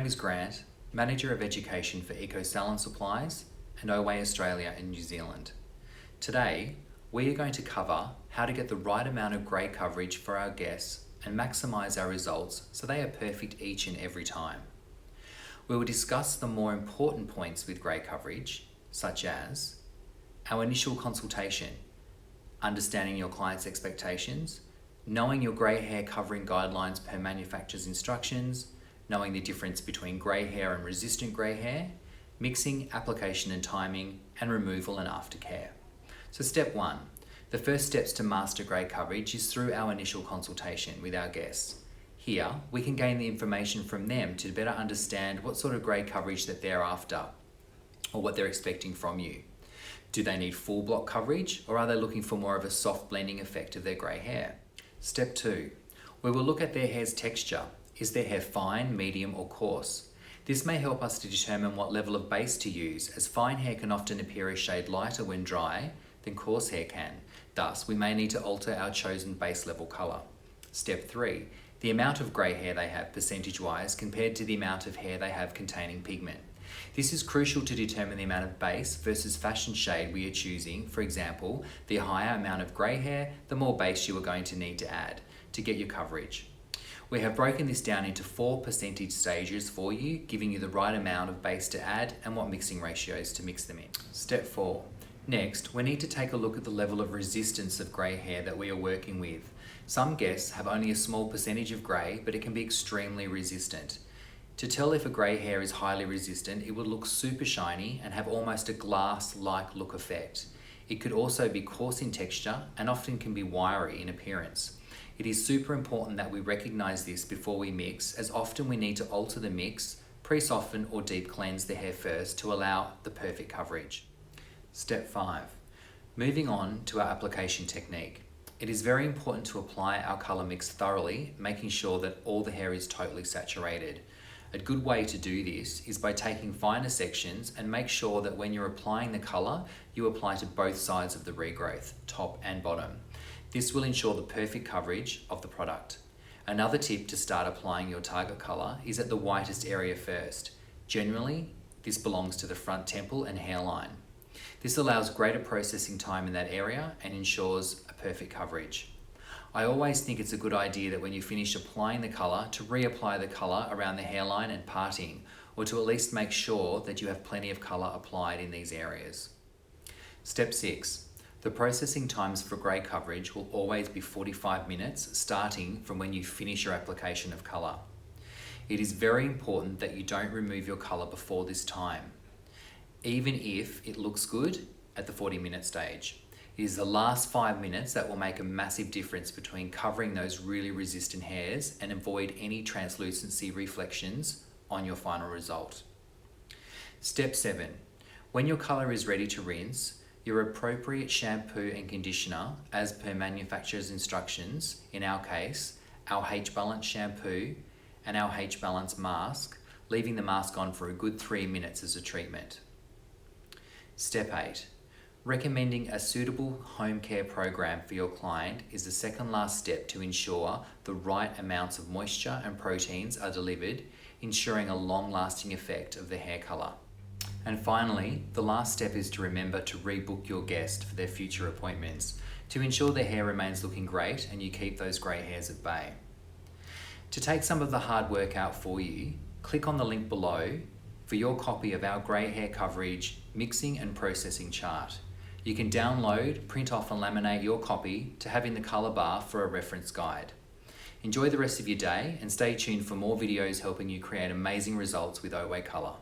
name is Grant, Manager of Education for Salon Supplies and Oway Australia and New Zealand. Today, we are going to cover how to get the right amount of grey coverage for our guests and maximise our results so they are perfect each and every time. We will discuss the more important points with grey coverage, such as our initial consultation, understanding your client's expectations, knowing your grey hair covering guidelines per manufacturer's instructions, knowing the difference between grey hair and resistant grey hair, mixing, application and timing, and removal and aftercare. So step 1. The first steps to master grey coverage is through our initial consultation with our guests. Here, we can gain the information from them to better understand what sort of grey coverage that they're after or what they're expecting from you. Do they need full block coverage or are they looking for more of a soft blending effect of their grey hair? Step 2. We will look at their hair's texture. Is their hair fine, medium or coarse? This may help us to determine what level of base to use, as fine hair can often appear a shade lighter when dry than coarse hair can. Thus, we may need to alter our chosen base level colour. Step 3. The amount of grey hair they have percentage-wise compared to the amount of hair they have containing pigment. This is crucial to determine the amount of base versus fashion shade we are choosing. For example, the higher amount of grey hair, the more base you are going to need to add to get your coverage. We have broken this down into 4 percentage stages for you, giving you the right amount of base to add and what mixing ratios to mix them in. Step 4. Next, we need to take a look at the level of resistance of grey hair that we are working with. Some guests have only a small percentage of grey, but it can be extremely resistant. To tell if a grey hair is highly resistant, it will look super shiny and have almost a glass-like look effect. It could also be coarse in texture and often can be wiry in appearance. It is super important that we recognise this before we mix, as often we need to alter the mix, pre-soften or deep cleanse the hair first to allow the perfect coverage. Step 5. Moving on to our application technique. It is very important to apply our colour mix thoroughly, making sure that all the hair is totally saturated. A good way to do this is by taking finer sections and make sure that when you're applying the colour, you apply to both sides of the regrowth, top and bottom. This will ensure the perfect coverage of the product. Another tip to start applying your target colour is at the whitest area first. Generally, this belongs to the front temple and hairline. This allows greater processing time in that area and ensures a perfect coverage. I always think it's a good idea that when you finish applying the colour, to reapply the colour around the hairline and parting, or to at least make sure that you have plenty of colour applied in these areas. Step 6. The processing times for grey coverage will always be 45 minutes, starting from when you finish your application of colour. It is very important that you don't remove your colour before this time, even if it looks good at the 40-minute stage. It is the last 5 minutes that will make a massive difference between covering those really resistant hairs and avoid any translucency reflections on your final result. Step 7. When your colour is ready to rinse, your appropriate shampoo and conditioner, as per manufacturer's instructions, in our case, our H-Balance shampoo and our H-Balance mask, leaving the mask on for a good 3 minutes as a treatment. Step 8. Recommending a suitable home care program for your client is the second last step to ensure the right amounts of moisture and proteins are delivered, ensuring a long-lasting effect of the hair colour. And finally, the last step is to remember to rebook your guest for their future appointments to ensure their hair remains looking great and you keep those grey hairs at bay. To take some of the hard work out for you, click on the link below for your copy of our grey hair coverage mixing and processing chart. You can download, print off and laminate your copy to have in the colour bar for a reference guide. Enjoy the rest of your day and stay tuned for more videos helping you create amazing results with Oway Colour.